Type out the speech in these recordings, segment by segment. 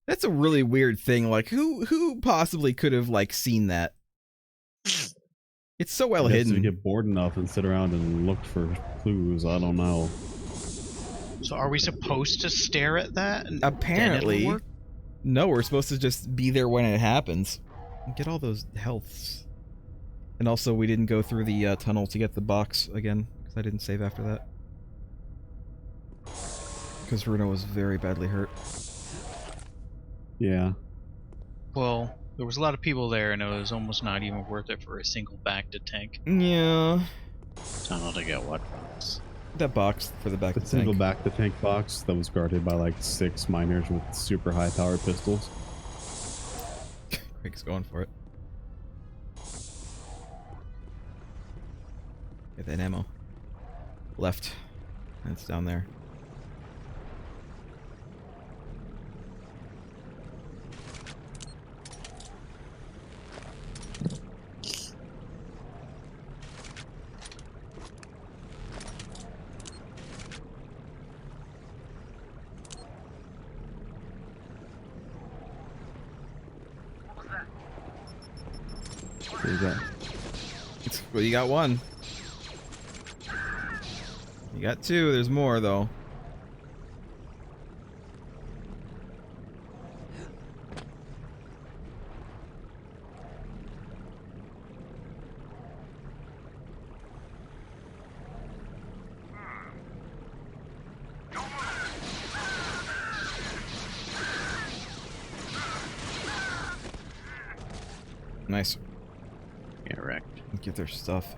That's a really weird thing. Like, who possibly could have, like, seen that? It's so well hidden. You get bored enough and sit around and look for clues. I don't know. So are we supposed to stare at that? And apparently. No, we're supposed to just be there when it happens. Get all those healths. And also, we didn't go through the tunnel to get the box again, because I didn't save after that. Because Runa was very badly hurt. Yeah. Well, there was a lot of people there, and it was almost not even worth it for a single back to tank. Yeah. Tunnel to get what box? That box for the back of the single tank. back to tank box that was guarded by like 6 miners with super high powered pistols. Craig's going for it. Get that ammo. Left. And it's down there. What you got? Well, you got one. You got 2. There's more, though. Nice. Get wrecked. Get their stuff.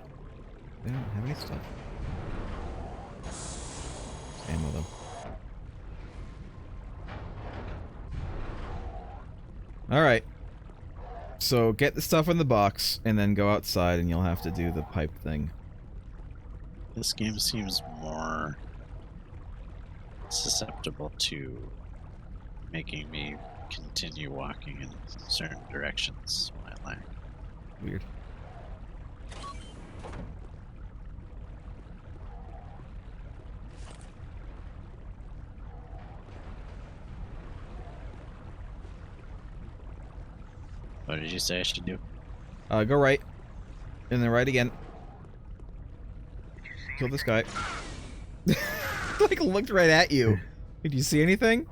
They don't have any stuff. Ammo them. Alright. So get the stuff in the box, and then go outside, and you'll have to do the pipe thing. This game seems more susceptible to making me continue walking in certain directions when I lag. Weird. What did you say I should do? Go right. And then right again. Kill this guy. Like, looked right at you. Did you see anything?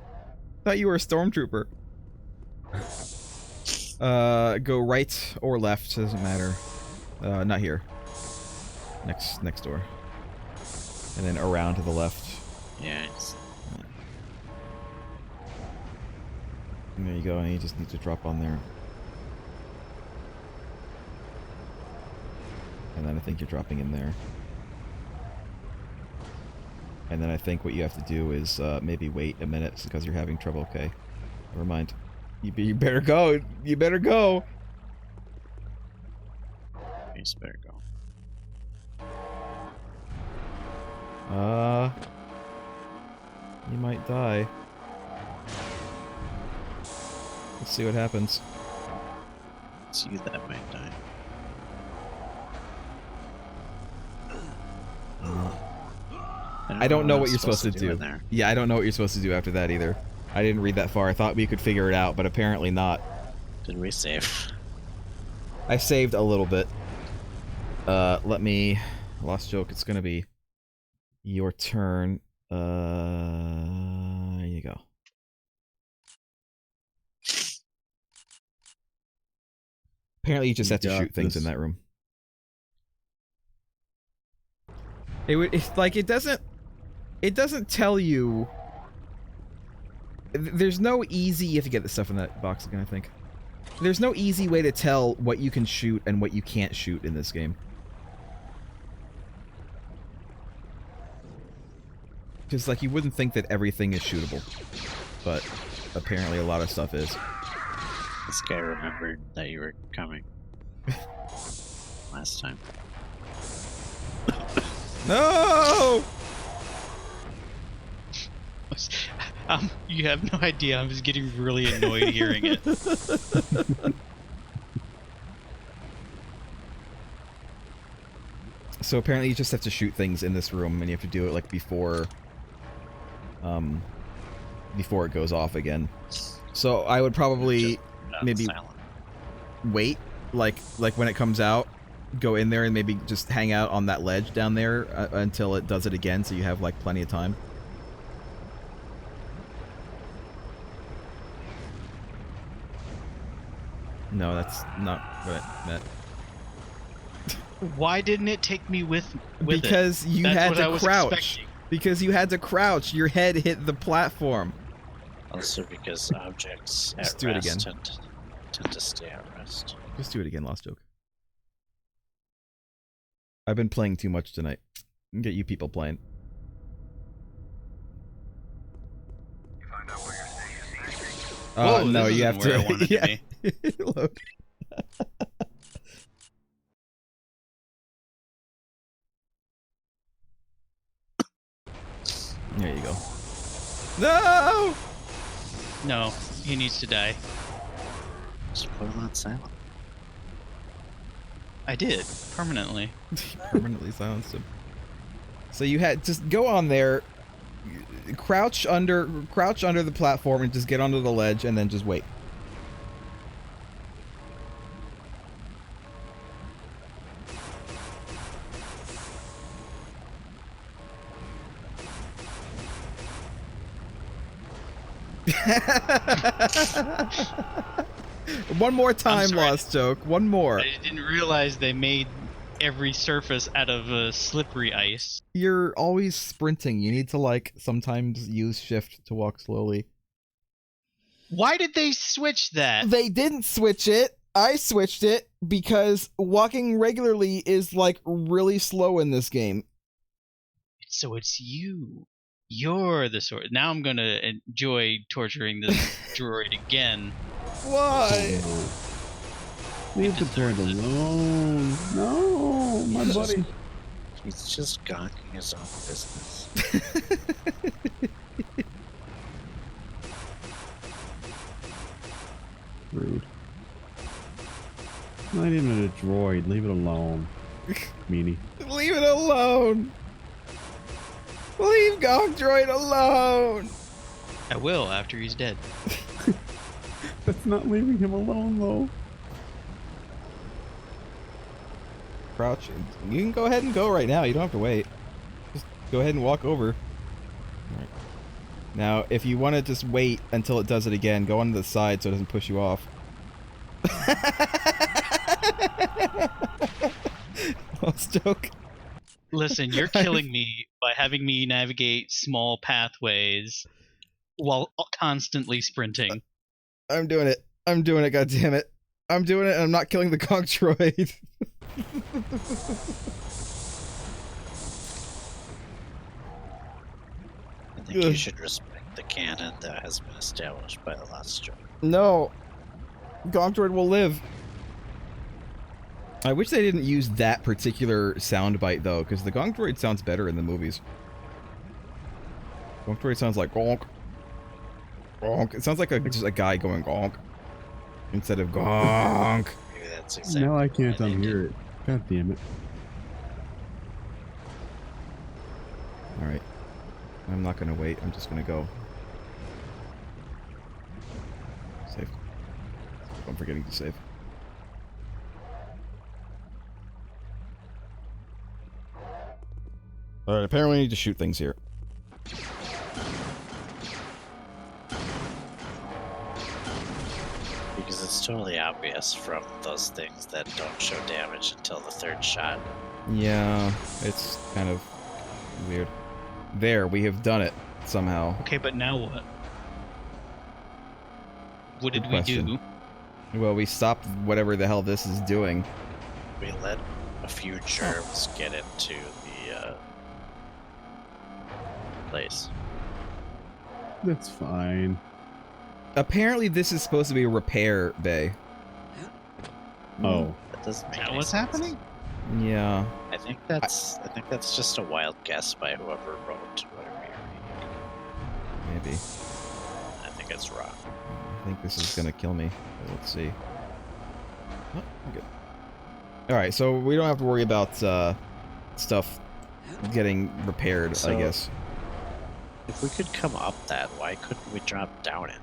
Thought you were a stormtrooper. Go right or left, doesn't matter. Not here. Next door. And then around to the left. Yeah. And there you go, and you just need to drop on there. And then I think you're dropping in there. And then I think what you have to do is maybe wait a minute because you're having trouble. Okay, never mind. You better go. You better go. You better go. You might die. Let's see what happens. It's you that might die. I don't know what you're supposed to do. Yeah, I don't know what you're supposed to do after that either. I didn't read that far. I thought we could figure it out, but apparently not. Did we save? I saved a little bit. Let me... Lost joke, it's gonna be your turn. There you go. Apparently you just have to shoot things in that room. It's like, it doesn't tell you... There's no easy... You have to get the stuff in that box again, I think. There's no easy way to tell what you can shoot and what you can't shoot in this game. Because, like, you wouldn't think that everything is shootable. But apparently a lot of stuff is. This guy remembered that you were coming. Last time. No! You have no idea. I'm just getting really annoyed hearing it. So apparently you just have to shoot things in this room, and you have to do it like before it goes off again. So I would probably Just maybe silent. wait, like when it comes out, go in there and maybe just hang out on that ledge down there until it does it again, so you have like plenty of time. No, that's not what I meant. Why didn't it take me with it? Because you That's had what I to was crouch. expecting. Because you had to crouch. Your head hit the platform. Also because objects Just at do it rest again. tend to stay at rest. Just do it again, Lost Joke. I've been playing too much tonight. Get you people playing. Whoa, no, this you isn't have where to. I wanted to be. Load. There you go. No! No, he needs to die. Just put them on silent. I did permanently. Permanently silenced him. So you had just go on there, crouch under the platform, and just get onto the ledge, and then just wait. One more time, Lost Joke. One more. I didn't realize they made every surface out of slippery ice. You're always sprinting. You need to, like, sometimes use shift to walk slowly. Why did they switch that? They didn't switch it. I switched it because walking regularly is, like, really slow in this game. So it's you. You're the sort. Now I'm gonna enjoy torturing this droid again. Why? Leave the droid alone. No, my buddy. He's just gawking his own business. Rude. Not even a droid. Leave it alone. Meanie. Leave it alone. Leave Gonk Droid alone. I will after he's dead. That's not leaving him alone, though. Crouch. You can go ahead and go right now. You don't have to wait. Just go ahead and walk over. Alright. Now, if you want to just wait until it does it again, go on to the side so it doesn't push you off. Lost Joke. Listen, you're killing me by having me navigate small pathways while constantly sprinting. I'm doing it. I'm doing it, goddammit. I'm doing it and I'm not killing the Gonk Droid. I think you should respect the canon that has been established by the Lost Joke. No. Gonk Droid will live. I wish they didn't use that particular soundbite, though, because the Gonk Droid sounds better in the movies. Gonk Droid sounds like gonk. Gonk. It sounds like just a guy going gonk. Instead of gonk. Maybe that's exactly Now I why can't they unhear did. it. God damn it. Alright. I'm not gonna wait. I'm just gonna go. Save. I'm forgetting to save. Alright, apparently we need to shoot things here. Because it's totally obvious from those things that don't show damage until the third shot. Yeah, it's kind of weird. There, we have done it somehow. Okay, but now what? What did Good we question. do? Well, we stopped whatever the hell this is doing. We let a few germs get into the place. That's fine. Apparently this is supposed to be a repair bay. Oh. That doesn't make Is that any what's sense. happening? Yeah. I think that's just a wild guess by whoever wrote whatever you're reading. Maybe. I think it's wrong. I think this is gonna kill me. Let's see. Oh, I'm good. Alright, so we don't have to worry about stuff getting repaired, I So- guess. If we could come up that, why couldn't we drop down it?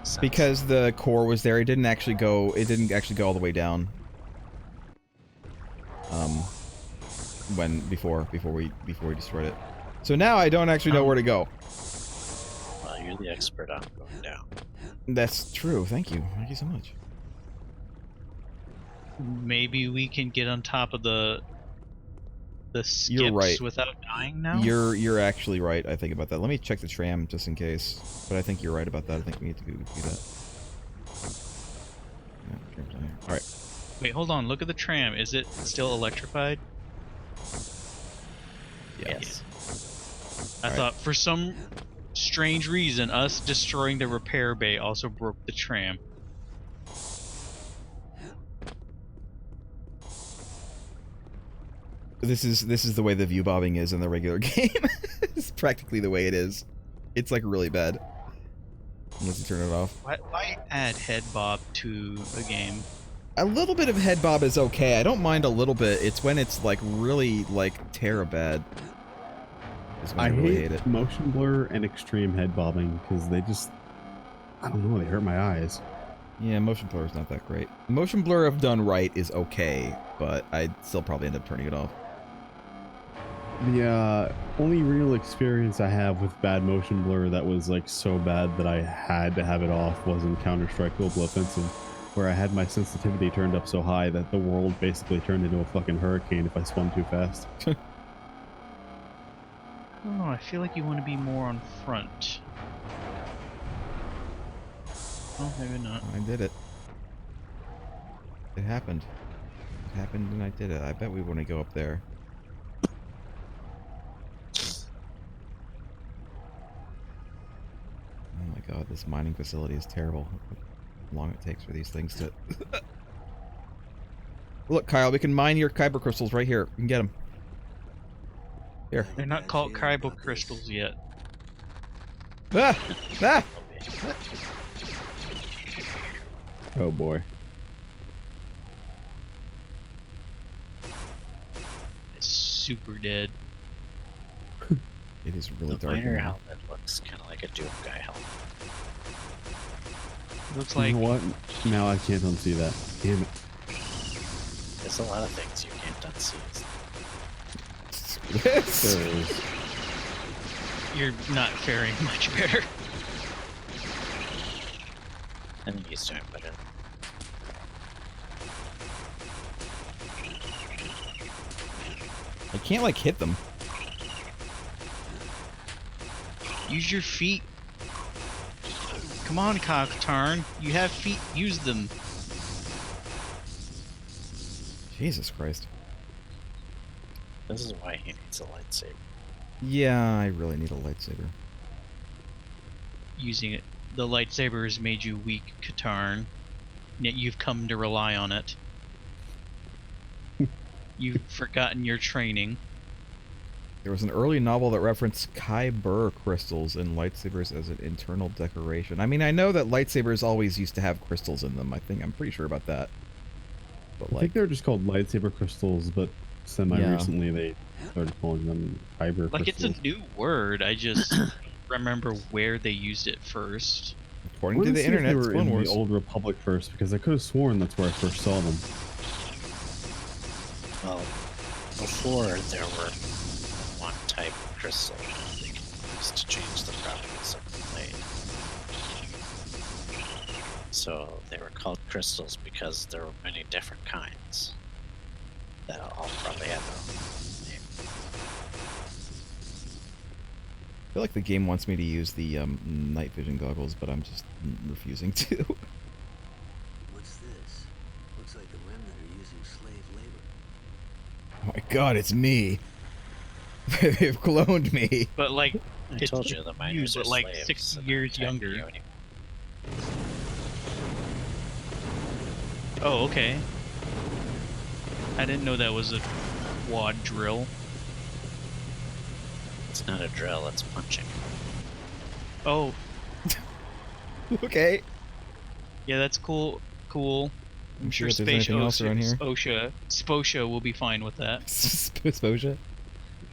makes sense. Because the core was there, it didn't actually go all the way down. Before we destroyed it. So now I don't actually know where to go. Well, you're the expert on going down. That's true. Thank you so much. Maybe we can get on top of the skips You're right. without dying now? You're actually right, I think, about that. Let me check the tram just in case. But I think you're right about that. I think we need to do that. Yeah, tram's on here. Alright. Wait, hold on. Look at the tram. Is it still electrified? Yes. I Alright. thought for some strange reason us destroying the repair bay also broke the tram. This is the way the view bobbing is in the regular game. It's practically the way it is. It's like really bad. Unless you turn it off. Why add head bob to a game? A little bit of head bob is okay. I don't mind a little bit. It's when it's like really like terabad. Is when I really hate it. Motion blur and extreme head bobbing because they just, I don't know, they hurt my eyes. Yeah, motion blur is not that great. Motion blur, if done right, is okay, but I'd still probably end up turning it off. The only real experience I have with bad motion blur that was like so bad that I had to have it off was in Counter-Strike Global Offensive, where I had my sensitivity turned up so high that the world basically turned into a fucking hurricane if I spun too fast. Oh, I feel like you want to be more on front. Oh, maybe not. I did it. It happened. It happened and I did it. I bet we want to go up there. Oh my god, this mining facility is terrible. How long it takes for these things to... Look, Kyle, we can mine your kyber crystals right here. We can get them. Here. They're not called kyber crystals yet. Ah! Ah! Oh boy. It's super dead. It is really The dark. in miner here. helmet looks kind of like a Doom guy helmet. Looks You like know what? Now I can't unsee that. Damn it. There's a lot of things you can't unsee. Yes! There it is. you're not faring much better. I think he's doing better. I can't, like, hit them. Use your feet. Come on, Kyle Katarn. You have feet. Use them. Jesus Christ. This is why he needs a lightsaber. Yeah, I really need a lightsaber. Using it. The lightsaber has made you weak, Katarn. Yet you've come to rely on it. You've forgotten your training. There was an early novel that referenced kyber crystals in lightsabers as an internal decoration. I mean, I know that lightsabers always used to have crystals in them. I'm pretty sure about that. But I like, think they're just called lightsaber crystals, but semi-recently they started calling them kyber Like, crystals. it's a new word. I just remember where they used it first. according I to wanna the see if internet, they it's were Clone in Wars. the Old Republic first, because I could have sworn that's where I first saw them. Well, before there were one type of crystal that they could use to change the properties of the blade. So they were called crystals because there were many different kinds that all probably had their own name. I feel like the game wants me to use the night vision goggles, but I'm just refusing to. What's this? Looks like the remnant are using slave labor. Oh my god, it's me. They've cloned me. But, like, I it's told you the miners but are like slaves, 60 and years they're attacking younger. you anyway. Oh, okay. I didn't know that was a quad drill. It's not a drill, it's punching. Oh, Okay. yeah, that's cool. Cool. I'm sure if there's Space anything else around here. Sposha will be fine with that. Sposha?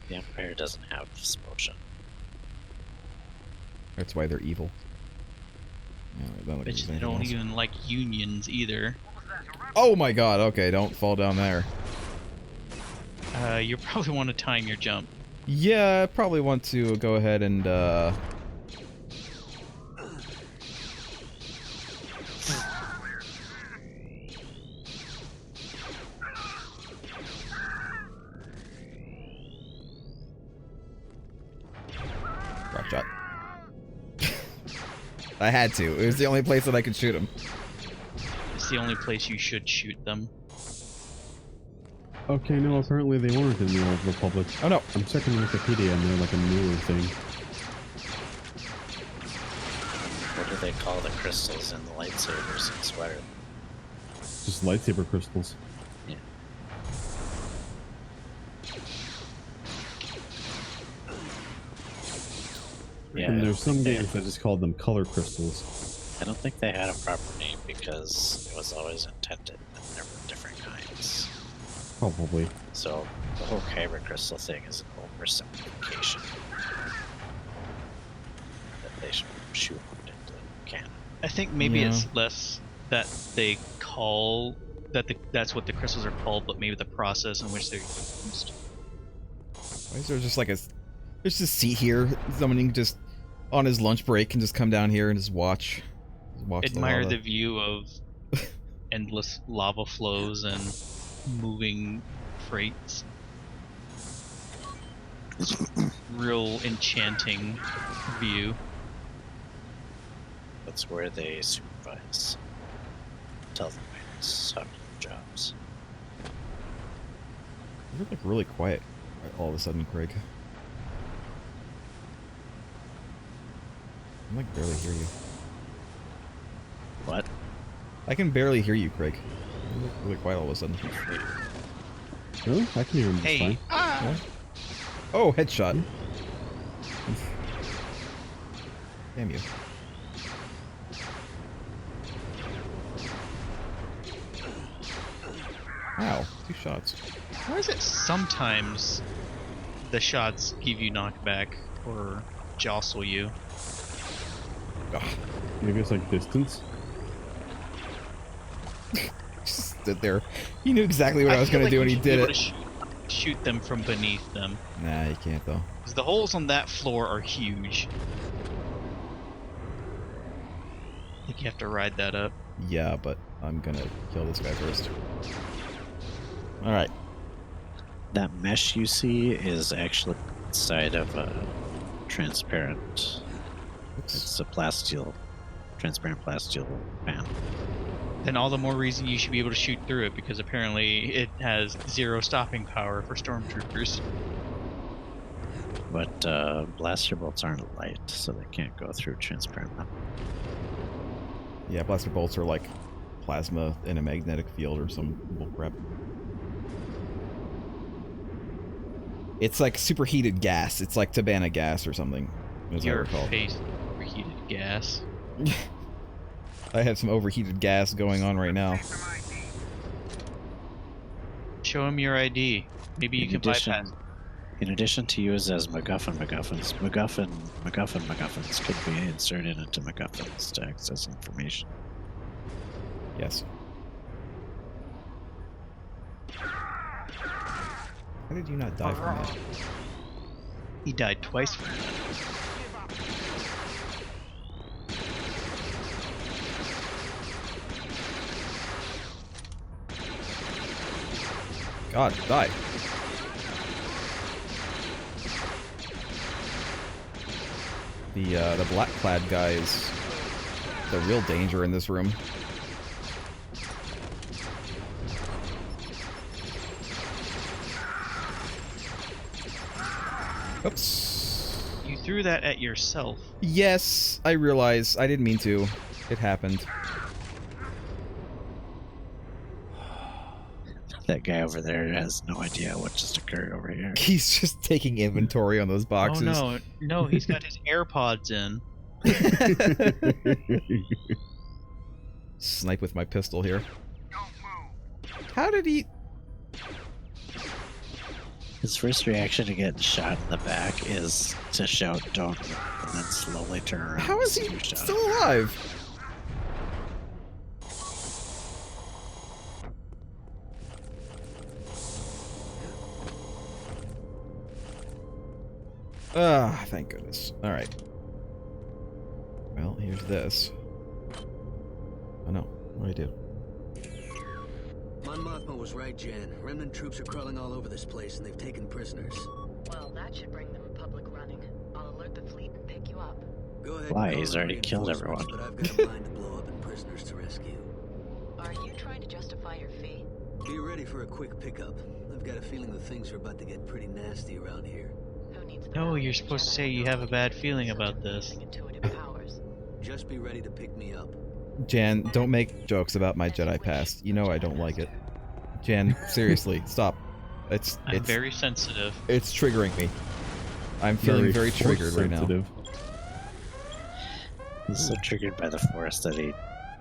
The Empire doesn't have explosion. That's why they're evil. don't look like Bitch, there's they anything don't else. even like unions either. Oh my god, okay, don't fall down there. You probably want to time your jump. Yeah, I probably want to go ahead and, Drop shot. I had to. It was the only place that I could shoot him. It's the only place you should shoot them. Okay, no, apparently they weren't in the Old Republic. Oh no. I'm checking Wikipedia and they're like a newer thing. What do they call the crystals in the lightsabers and sweater? Just lightsaber crystals. Yeah. Yeah, And I there's don't some think games that just call them color crystals. I don't think they had a proper name because it was always intended that there were different kinds. Probably. So the whole kyber crystal thing is an oversimplification that they should shoehorn into canon. I think maybe Yeah. it's less that they call that's what the crystals are called, but maybe the process in which they're used. Why is there just like there's a seat here? Someone can just, on his lunch break, can just come down here and just watch. Admire the the lava. view of endless lava flows and moving freights. Real enchanting view. That's where they supervise. Tell the mines how to do their jobs. You're like really quiet all of a sudden, Craig. I can like barely hear you. What? I can barely hear you, Craig. You look really quiet all of a sudden. Really? I can hear them just Hey, fine. Oh, headshot. Damn you. Wow, 2 shots. why is it sometimes the shots give you knockback or jostle you? Ugh. Maybe it's like distance. Just stood there. He knew exactly what I was feel gonna like do you and he should be did able it. to shoot them from beneath them. Nah, you can't though. 'Cause the holes on that floor are huge. I think you have to ride that up. Yeah, but I'm gonna kill this guy first. Alright. That mesh you see is actually inside of a transparent. Oops. It's a transparent plasteel panel. Then all the more reason you should be able to shoot through it, because apparently it has 0 stopping power for stormtroopers. But blaster bolts aren't light, so they can't go through transparent metal. Yeah, blaster bolts are like plasma in a magnetic field or some bullcrap. It's like superheated gas. It's like Tabana gas or something, as I Your recall. face overheated gas. I have some overheated gas going on right now. Show him your ID. Maybe you can bypass. In addition to use as MacGuffins could be inserted into MacGuffins to access information. Yes. How did you not die from that? He died twice from that. God, die. The black clad guy is the real danger in this room. Oops. You threw that at yourself. Yes, I realize. I didn't mean to. It happened. That guy over there has no idea what just occurred over here. He's just taking inventory on those boxes. Oh no, he's got his AirPods in. Snipe with my pistol here. How did he... His first reaction to getting shot in the back is to shout "Don't!" and then slowly turn around. How is and he you shot still him. alive? Ah, thank goodness. Alright. Well, here's this. Oh no, what do I do? Mon Mothma was right, Jan. Remnant troops are crawling all over this place, and they've taken prisoners. Well, that should bring them public running. I'll alert the fleet and pick you up. Go ahead. Why? And call He's in already killed reinforcements, everyone. But I've got a mine to blow up and prisoners to rescue. Are you trying to justify your fee? Be ready for a quick pickup. I've got a feeling that things are about to get pretty nasty around here. Who needs the No, power you're of supposed to Jedi say you have a bad knowledge feeling instead of about this. possessing intuitive powers? Just be ready to pick me up. Jan, don't make jokes about my Jedi past. You know I don't like it. Jan, seriously, stop. It's I'm very sensitive. it's triggering me. I'm feeling very triggered right now. sensitive. He's so triggered by the Force that he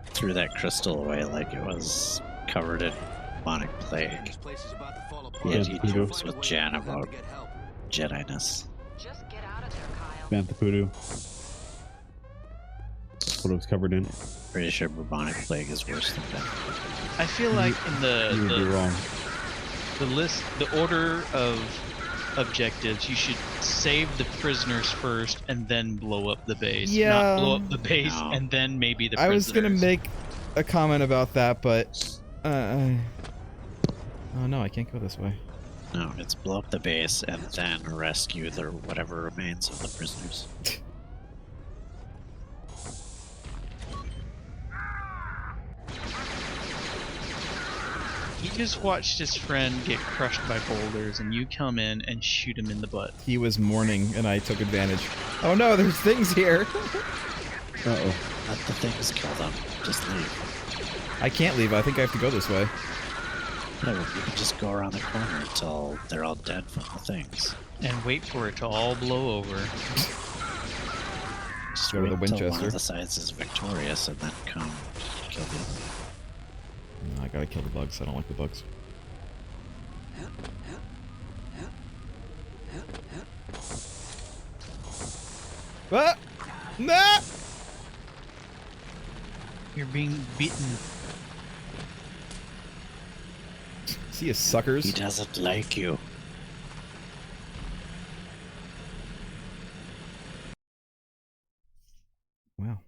threw that crystal away like it was covered in demonic plague. This place is about to fall apart. Yet he Yeah, jokes Find a with way Jan out, we'll have about to get help. Jedi-ness. Just get out of there, Kyle. Bantha Poodoo. That's what it was covered in. Pretty sure bubonic plague is worse than that. I feel like in You would be the wrong. the order of objectives, you should save the prisoners first and then blow up the base. Yeah. Not blow up the base No. and then maybe the I prisoners. was gonna make a comment about that, but oh no, I can't go this way. No, it's blow up the base and then rescue the whatever remains of the prisoners. He just watched his friend get crushed by boulders, and you come in and shoot him in the butt. He was mourning, and I took advantage. Oh no, there's things here. Uh-oh. Let the things kill them. Just leave. I can't leave. I think I have to go this way. No, you can just go around the corner until they're all dead from the things. And wait for it to all blow over. Just Go to the wait until one Winchester. of the sides is victorious and then come kill the other. No, I gotta kill the bugs. I don't like the bugs. Ah! Nah! You're being beaten. See you suckers. He doesn't like you. Wow.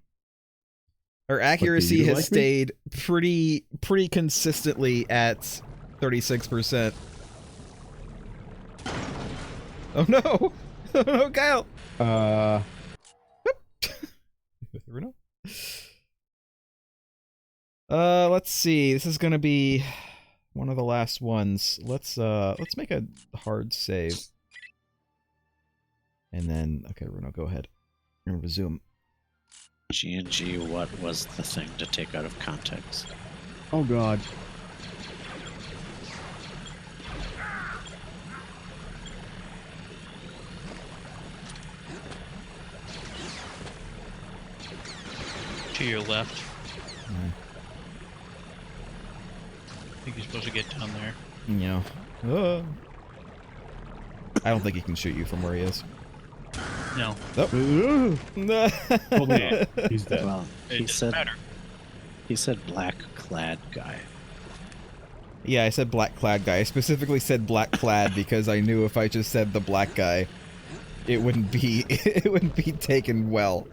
Our accuracy has like me? stayed pretty consistently at 36%. Oh no! Oh no, Kyle! Bruno? Let's see. This is gonna be one of the last ones. Let's make a hard save. And then, okay, Bruno, go ahead. And resume. G&G, what was the thing to take out of context? Oh god. To your left. Alright. I think you're supposed to get down there. You know. I don't think he can shoot you from where he is. No. Hold Hold on. He's dead. Well, It he doesn't said matter. he said black clad guy. Yeah, I said black clad guy. I specifically said black clad because I knew if I just said the black guy, it wouldn't be taken well.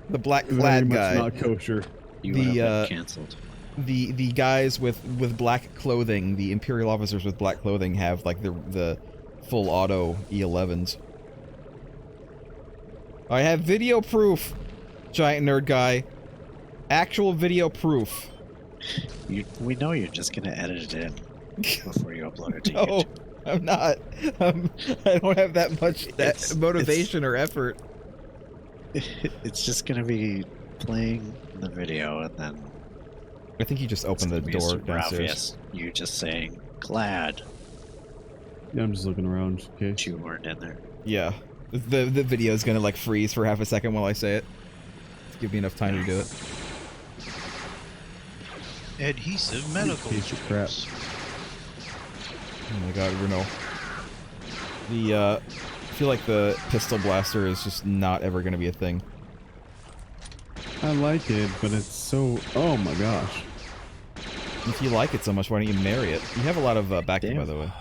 The black Very clad much guy. not kosher. You The, would have been canceled. The guys with black clothing, the Imperial officers with black clothing have like the full auto E11s. I have video proof, giant nerd guy. Actual video proof. We know you're just gonna edit it in before you upload it to No, YouTube. I'm not. I don't have that much It's- motivation or effort. It's just gonna be playing the video and then I think you just it's opened the gonna be door super downstairs. obvious. You just saying glad Yeah, I'm just looking around. Okay. that you weren't in there. Yeah. The video is gonna like freeze for half a second while I say it. Give me enough time to do it. Adhesive medical Piece of crap. strips. Oh my god, Renault. I feel like the pistol blaster is just not ever gonna be a thing. I like it, but it's so... Oh my gosh. If you like it so much, why don't you marry it? You have a lot of backing, Damn. by the way.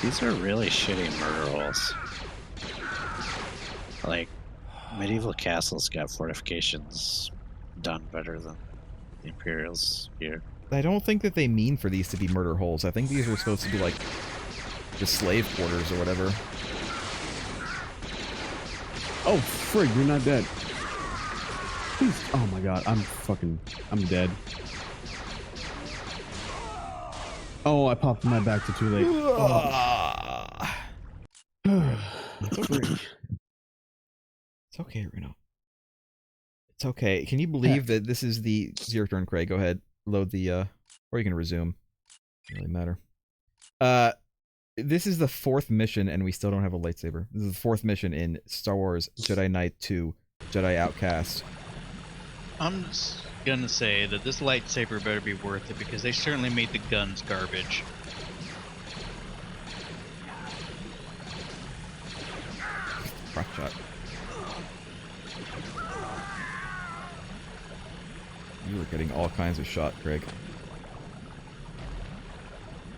These are really shitty murder holes. Like, medieval castles got fortifications done better than the Imperials here. I don't think that they mean for these to be murder holes. I think these are supposed to be like the slave quarters or whatever. Oh, frig, you're not dead. Please. Oh my god, I'm dead. Oh, I popped my back to too late. It's okay. It's okay, Reno. It's okay. Can you believe that this is the... It's your turn, Craig. Go ahead. Load the, or you can resume. Doesn't really matter. This is the 4th mission, and we still don't have a lightsaber. This is the 4th mission in Star Wars Jedi Knight 2, Jedi Outcast. I'm just gonna say that this lightsaber better be worth it, because they certainly made the guns garbage. Rock shot. You were getting all kinds of shot, Craig.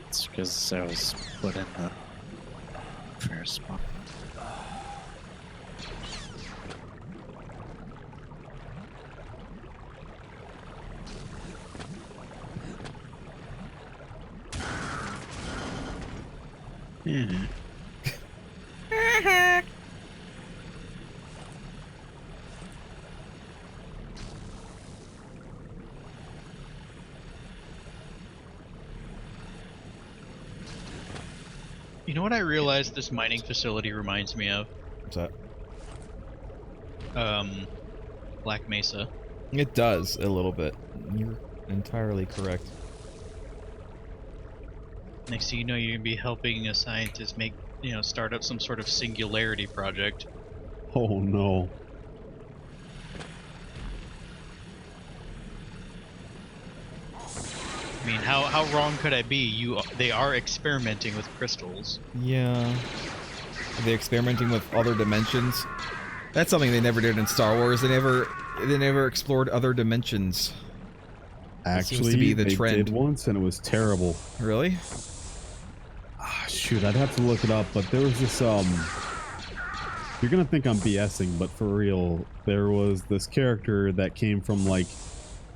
It's because I was put in the fair spot. Yeah. You know what I realized this mining facility reminds me of? What's that? Black Mesa. It does, a little bit. You're entirely correct. Next thing you know, you're gonna be helping a scientist make, start up some sort of singularity project. Oh no. I mean, how wrong could I be? They are experimenting with crystals. Yeah. Are they experimenting with other dimensions? That's something they never did in Star Wars. They never explored other dimensions. Actually, to be the they trend. did once, and it was terrible. Really? Ah, shoot, I'd have to look it up, but there was this, you're gonna think I'm BSing, but for real, there was this character that came from, like,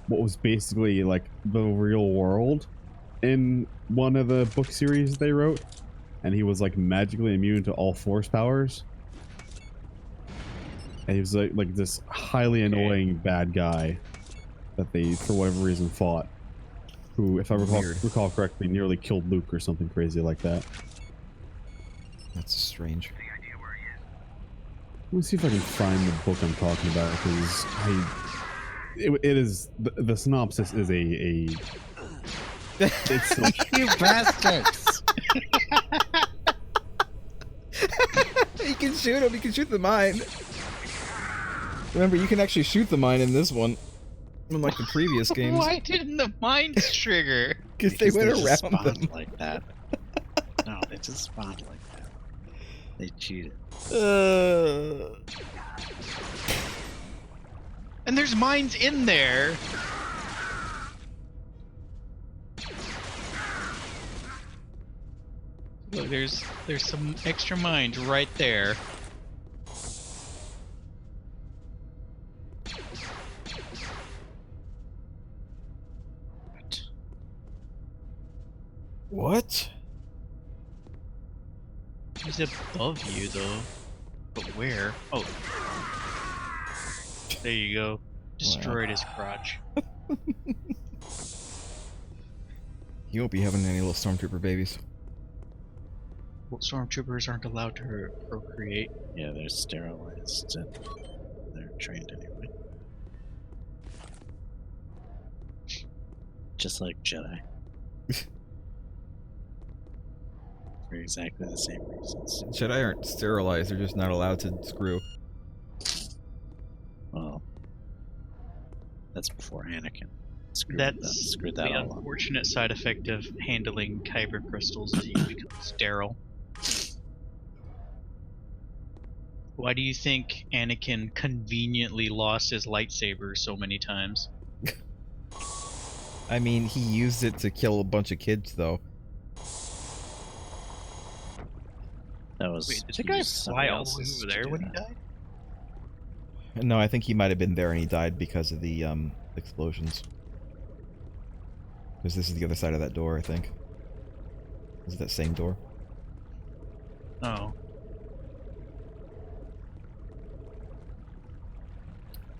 what was basically, like, the real world in one of the book series they wrote, and he was, like, magically immune to all force powers. And he was, like this highly annoying bad guy that they, for whatever reason, fought. Who, if I recall correctly, nearly killed Luke or something crazy like that. That's strange. Let me see if I can find the book I'm talking about, because it is the synopsis is a it's You bastards! You can shoot him. You can shoot the mine. Remember, you can actually shoot the mine in this one, unlike the previous games. Why didn't the mines trigger? Because they went just around spawned them. like that. No, they just spawned like that. They cheated. And there's mines in there. Look, there's some extra mines right there. What? He's above you, though. But where? Oh. There you go. Destroyed his crotch. You won't be having any little stormtrooper babies. Well, stormtroopers aren't allowed to procreate. Yeah, they're sterilized and they're trained anyway. Just like Jedi. For exactly the same reasons. Jedi aren't sterilized, they're just not allowed to screw. Well, that's before Anakin. Screwed that the all up. unfortunate side effect of handling kyber crystals is you become sterile. Why do you think Anakin conveniently lost his lightsaber so many times? I mean, he used it to kill a bunch of kids, though. That was. Wait, did the guy fly all the way over there when he died? No, I think he might have been there and he died because of the explosions. Because this is the other side of that door, I think. Is it that same door? Oh.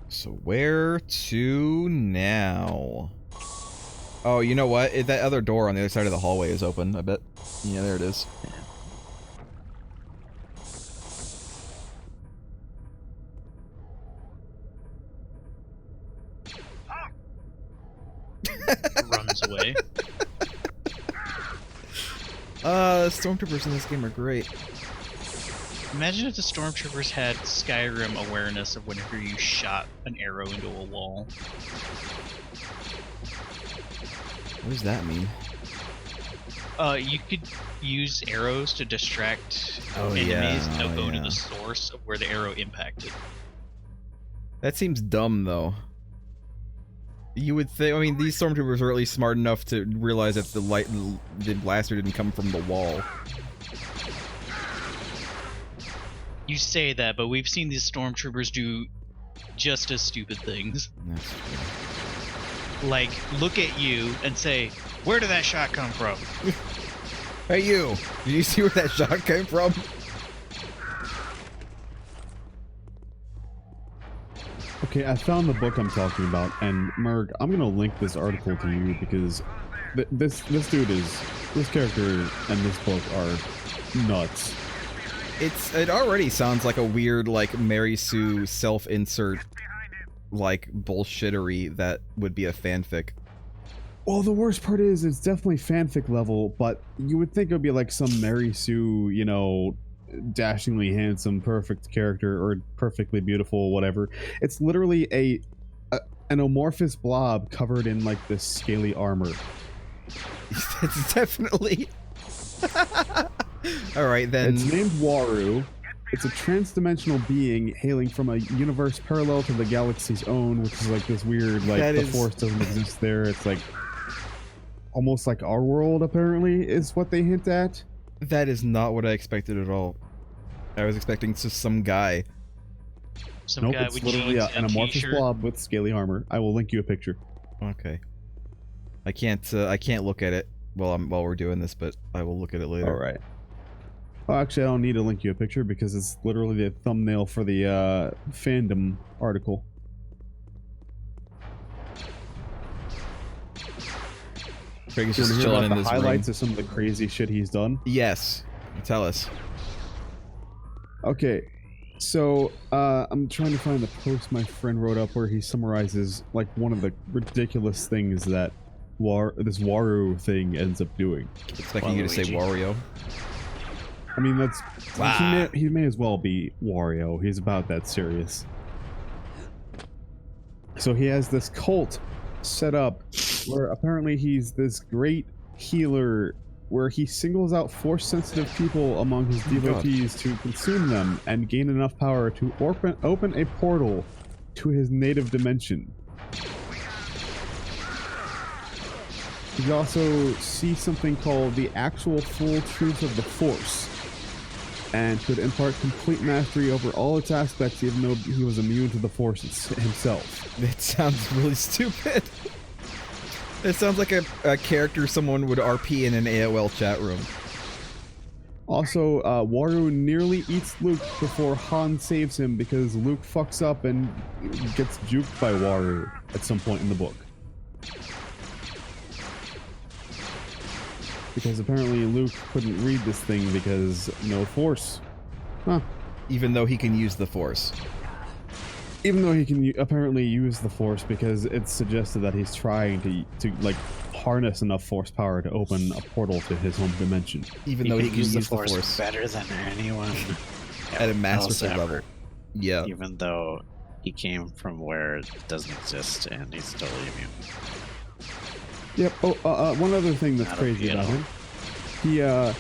So where to now? Oh, you know what? That other door on the other side of the hallway is open, I bet. Yeah, there it is. Runs away. Stormtroopers in this game are great. Imagine if the stormtroopers had Skyrim awareness of whenever you shot an arrow into a wall. What does that mean? You could use arrows to distract enemies yeah, and go to yeah. the source of where the arrow impacted. That seems dumb, though. You would think, I mean, these stormtroopers are at least smart enough to realize that the blaster didn't come from the wall. You say that, but we've seen these stormtroopers do just as stupid things. That's true. Like, look at you and say, where did that shot come from? Hey, you! Did you see where that shot came from? Okay, I found the book I'm talking about, and Merg, I'm gonna link this article to you because this character and this book are nuts. It already sounds like a weird, like, Mary Sue self-insert, like, bullshittery that would be a fanfic. Well, the worst part is it's definitely fanfic level, but you would think it would be like some Mary Sue, you know, dashingly handsome, perfect character, or perfectly beautiful, whatever. It's literally an amorphous blob covered in, like, this scaly armor. It's definitely... Alright, then... It's named Waru. It's a trans-dimensional being hailing from a universe parallel to the galaxy's own, which is like this weird, like, the Force doesn't exist there. It's like almost like our world, apparently, is what they hint at. That is not what I expected at all. I was expecting just some guy. Some Nope, guy it's with literally jeans an and a amorphous t-shirt. blob with scaly armor. I will link you a picture. Okay. I can't look at it while we're doing this, but I will look at it later. All right. Well, actually, I don't need to link you a picture because it's literally the thumbnail for the fandom article. Craig is You just want to hear chilling in about the this highlights room. of some of the crazy shit he's done? Yes. Tell us. Okay, so I'm trying to find the post my friend wrote up where he summarizes like one of the ridiculous things that this Waru thing ends up doing. Expecting you to say Wario. I mean, that's Wow. he may as well be Wario. He's about that serious. So he has this cult set up where apparently he's this great healer where he singles out Force-sensitive people among his devotees to consume them and gain enough power to open a portal to his native dimension. You also see something called the actual full truth of the Force, and could impart complete mastery over all its aspects even though he was immune to the Force himself. That sounds really stupid. It sounds like a character someone would RP in an AOL chat room. Also, Waru nearly eats Luke before Han saves him because Luke fucks up and gets juked by Waru at some point in the book. Because apparently Luke couldn't read this thing because no Force. Huh. Even though he can use the Force. Even though he can apparently use the Force because it's suggested that he's trying to like harness enough Force power to open a portal to his home dimension. Even though he can use the Force Force better than anyone at a else masterful ever. level. Yeah. Even though he came from where it doesn't exist and he's totally immune. Yep. Oh, one other thing that's Not crazy a about beetle. him.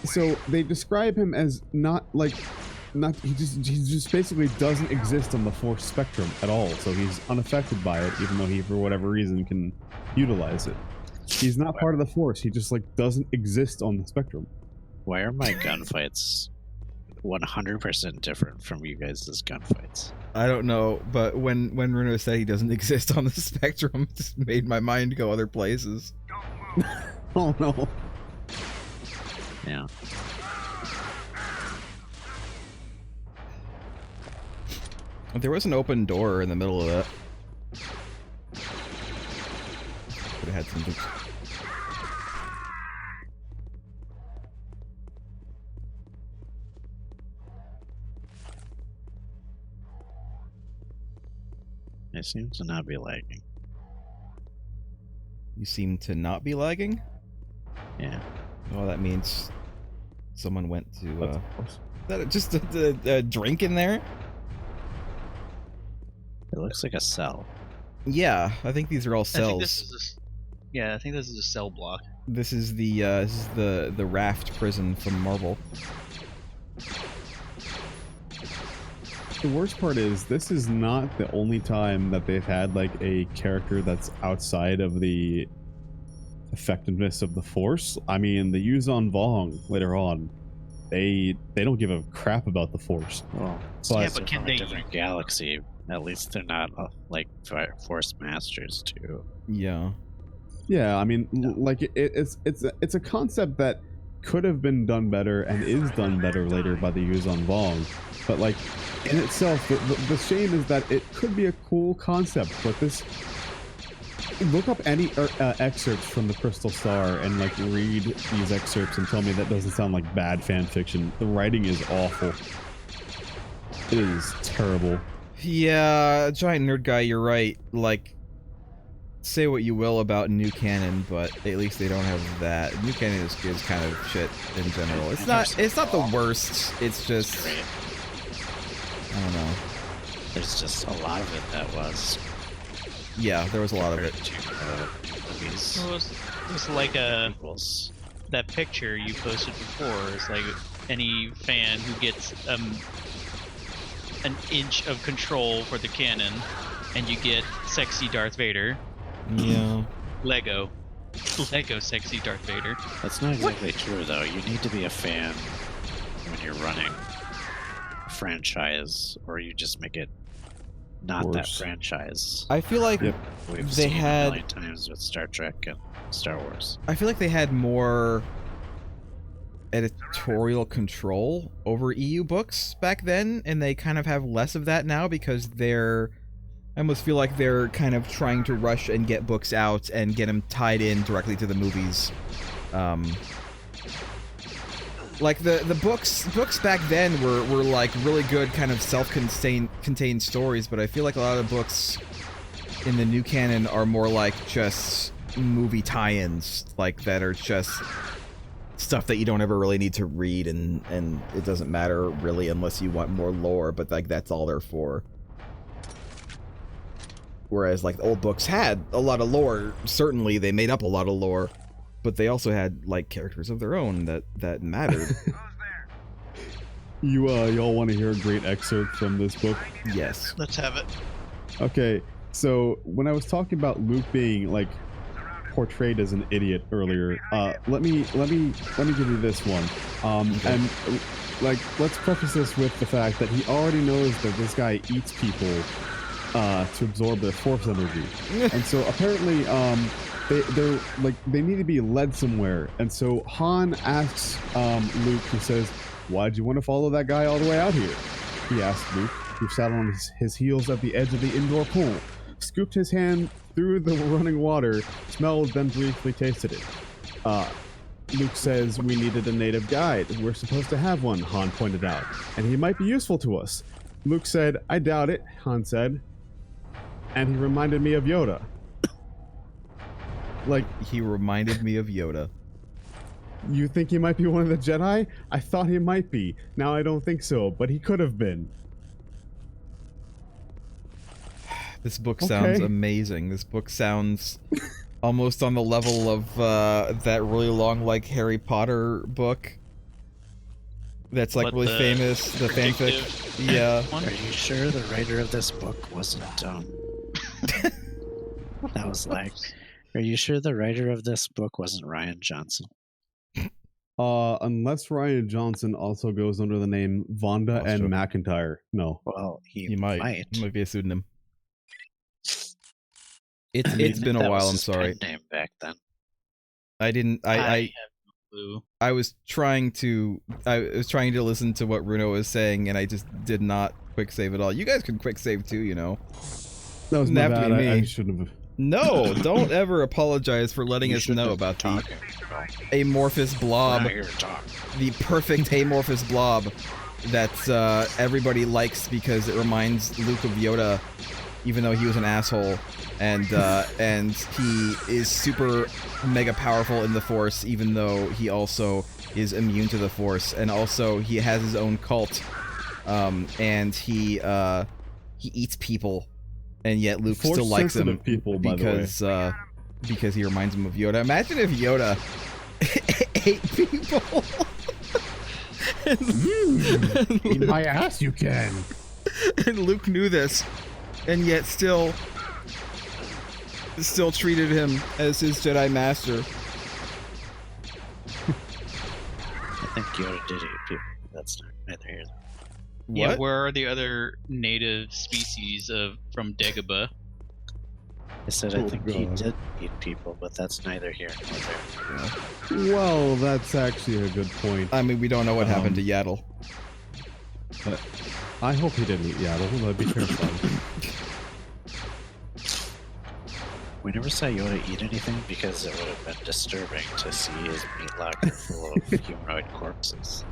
So they describe him as he just basically doesn't exist on the Force spectrum at all. So he's unaffected by it, even though he, for whatever reason, can utilize it. He's not part of the Force. He just like doesn't exist on the spectrum. Why are my gunfights 100% different from you guys' gunfights. I don't know, but when Runo said he doesn't exist on the spectrum, it just made my mind go other places. Oh no. Yeah. There was an open door in the middle of that. Could have had something. It seems to not be lagging. You seem to not be lagging? Yeah. Well, that means someone went to, That's is that just a drink in there? It looks like a cell. Yeah, I think these are all I think cells. this is yeah, I think this is a cell block. This is the raft prison from Marvel. The worst part is this is not the only time that they've had like a character that's outside of the effectiveness of the Force. I mean, the Yuzon Vong later on, they don't give a crap about the Force. Well, But- Yeah, but can from a they- different galaxy? At least they're not like Force Masters too. Yeah. Yeah, I mean, like it's a concept that could have been done better and is done better later by the Yuzon Vong. But like in itself, the shame is that it could be a cool concept, but this. Look up any excerpts from the Crystal Star and like read these excerpts and tell me that doesn't sound like bad fan fiction. The writing is awful. It is terrible. Yeah, giant nerd guy, you're right. Like, say what you will about new canon, but at least they don't have that. New canon is kind of shit in general. It's not the worst. It's just, Great. I don't know. There's just a lot of it that was. Yeah, there was a lot of it. Movies. It was like Equals. that picture you posted before. It's like any fan who gets an inch of control for the canon, and you get sexy Darth Vader. Yeah. Lego sexy Darth Vader. That's not exactly true, though. You need to be a fan when you're running a franchise, or you just make it not that Worse. franchise. I feel like Yep. We've they seen had- a million times with Star Trek and Star Wars. I feel like they had more editorial control over EU books back then, and they kind of have less of that now because I almost feel like they're kind of trying to rush and get books out and get them tied in directly to the movies. Like the books back then were like really good kind of contained stories, but I feel like a lot of the books in the new canon are more like just movie tie-ins, like that are just stuff that you don't ever really need to read, and it doesn't matter really unless you want more lore, but like that's all they're for. Whereas like the old books had a lot of lore, certainly they made up a lot of lore, but they also had like characters of their own that mattered. Y'all want to hear a great excerpt from this book? Yes. Let's have it. Okay, so when I was talking about Luke being like portrayed as an idiot earlier, let me give you this one. Okay. And like let's preface this with the fact that he already knows that this guy eats people to absorb their force energy, and so apparently they're like they need to be led somewhere. And so Han asks Luke, who says, "Why'd you want to follow that guy all the way out here?" He asked Luke, who sat on his heels at the edge of the indoor pool, scooped his hand through the running water, smelled, then briefly tasted it. Luke says, "We needed a native guide. We're supposed to have one," Han pointed out, "and he might be useful to us." Luke said, "I doubt it," Han said, and he reminded me of Yoda. Like, He reminded me of Yoda. you think he might be one of the Jedi? I thought he might be. Now I don't think so, but he could have been. This book sounds Okay. amazing. This book sounds almost on the level of that really long, like, Harry Potter book. That's like What, really the famous, the fanfic. predictive Yeah. one? Are you sure the writer of this book wasn't that was like, are you sure the writer of this book wasn't Ryan Johnson? Unless Ryan Johnson also goes under the name Vonda That's and true. McIntyre. No. Well, he You might. might. It might be a pseudonym. I It's think been a that was while. I'm his sorry. pen name back then. I didn't. I I have no clue. I was trying to. I was trying to listen to what Runo was saying, and I just did not quick save at all. You guys can quick save too, you know. That was Doesn't my have to bad. be I me. shouldn't have. No, don't ever apologize for letting You us shouldn't know have about the talking, bro. amorphous We're blob, not here to talk. the perfect amorphous blob that everybody likes because it reminds Luke of Yoda, even though he was an asshole, and he is super mega powerful in the Force, even though he also is immune to the Force, and also he has his own cult, and he eats people. And yet Luke still likes him Force-sensitive people, by the way. because he reminds him of Yoda. Imagine if Yoda ate people. Eat my ass, you can. And Luke knew this, and yet still treated him as his Jedi master. I think Yoda did eat people. That's neither here. Yeah, What? where are the other native species from Dagobah? I said Oh, I think he God. did eat people, but that's neither here nor there. Well, that's actually a good point. I mean, we don't know what happened to Yaddle. But I hope he didn't eat Yaddle. That'd be terrifying. We never saw Yoda eat anything because it would have been disturbing to see his meat locker full of humanoid corpses.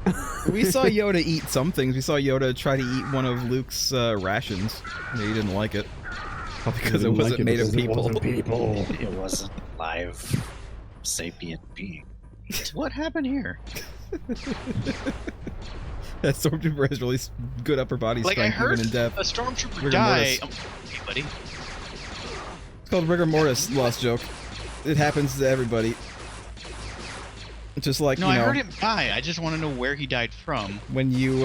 We saw Yoda eat some things. We saw Yoda try to eat one of Luke's rations. He didn't like it. Probably because it Didn't like wasn't made of because it people. wasn't people. It wasn't live sapient being. What happened here? That stormtrooper has really good upper body Like, I strength, heard even in death. a stormtrooper Rigor die. mortis. Hey, buddy. It's called rigor mortis, lost joke. It happens to everybody. Just like, No, you I know, heard him die. I just want to know where he died from. when you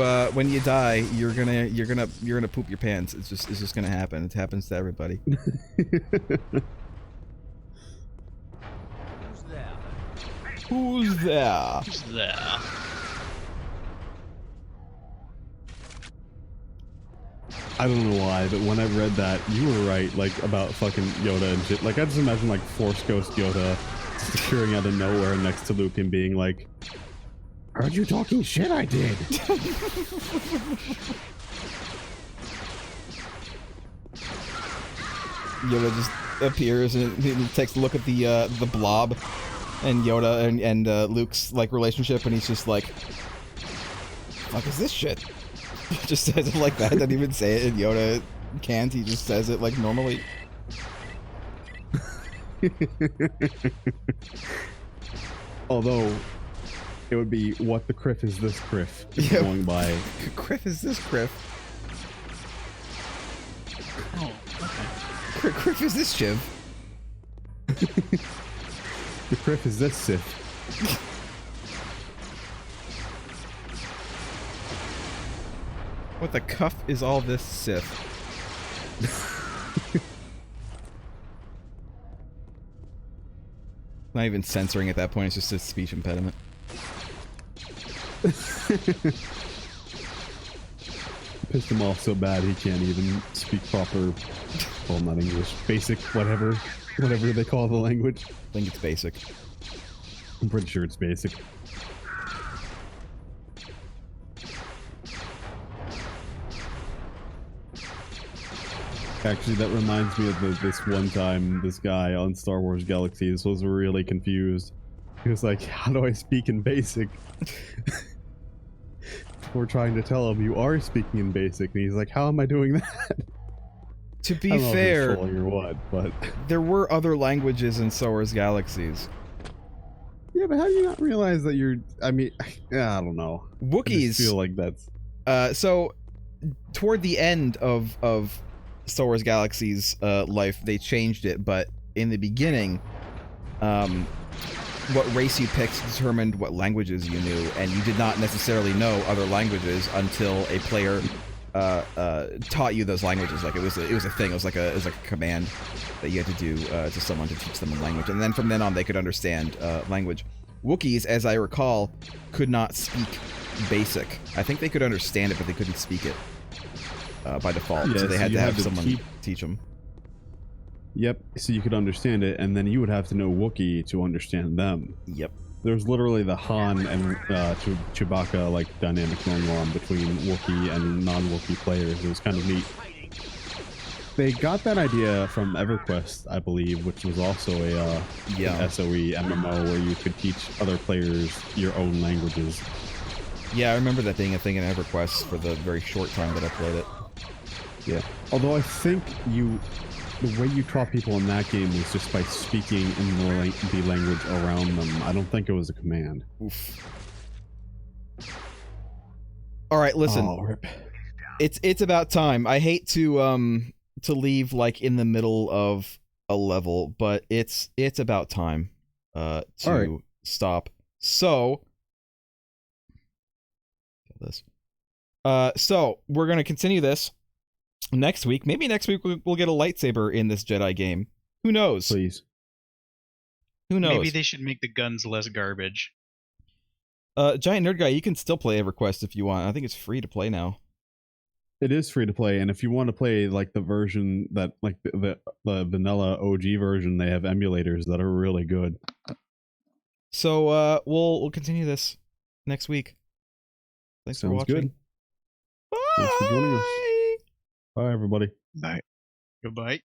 die, you're gonna poop your pants. It's just gonna happen. It happens to everybody. Who's there? Who's there? I don't know why, but when I read that, you were right, like, about fucking Yoda and shit. Like, I just imagine, like, Force Ghost Yoda just appearing out of nowhere next to Luke and being like, "Heard you talking shit, I did." Yoda just appears and he takes a look at the blob and Yoda and Luke's like relationship, and he's just like, "Fuck is this shit?" Just says it like that. Doesn't even say it. And Yoda can't. He just says it like normally. Although, it would be, "What the criff is this criff?" Yeah. going by. Criff is this Criff? Oh, okay. Criff is this Chiv? The criff is this Sith. What the cuff is all this Sith? Not even censoring at that point, it's just a speech impediment. Pissed him off so bad he can't even speak proper, well, not English, basic, whatever they call the language. I think it's basic. I'm pretty sure it's basic. Actually, that reminds me of this one time this guy on Star Wars Galaxies was really confused. He was like, "How do I speak in basic?" We're trying to tell him, "You are speaking in basic," and he's like, "How am I doing that?" To I be don't know if he's fair, trolling or what, but there were other languages in Star Wars Galaxies. yeah, but how do you not realize that you're? I mean, yeah, I don't know. I just Wookiees. feel like that's So, toward the end of Star Wars Galaxy's life, they changed it, but in the beginning, what race you picked determined what languages you knew, and you did not necessarily know other languages until a player taught you those languages. Like it was a thing. It was like a command that you had to do to someone to teach them a language, and then from then on they could understand language. Wookiees, as I recall, could not speak Basic. I think they could understand it, but they couldn't speak it by default. Yeah, so they so had you to had have to someone teach them. Yep, so you could understand it, and then you would have to know Wookiee to understand them. Yep. There's literally the Han and Chewbacca like dynamic going on between Wookiee and non-Wookiee players. It was kind of neat. They got that idea from EverQuest, I believe, which was also an SOE MMO where you could teach other players your own languages. Yeah, I remember that being a thing in EverQuest for the very short time that I played it. Yeah, although I think the way you taught people in that game was just by speaking in the language around them. I don't think it was a command. Oof. All right, listen. Oh, rip. It's about time. I hate to leave like in the middle of a level, but it's about time to stop. So this. So we're gonna continue this next week. Maybe next week we'll get a lightsaber in this Jedi game. Who knows? Please. Who knows? Maybe they should make the guns less garbage. Giant Nerd Guy, you can still play EverQuest if you want. I think it's free to play now. It is free to play, and if you want to play like the version that like the vanilla OG version, they have emulators that are really good. So we'll continue this next week. Thanks for watching. Good. Bye. Thanks for joining us. Bye, everybody. Bye. Goodbye.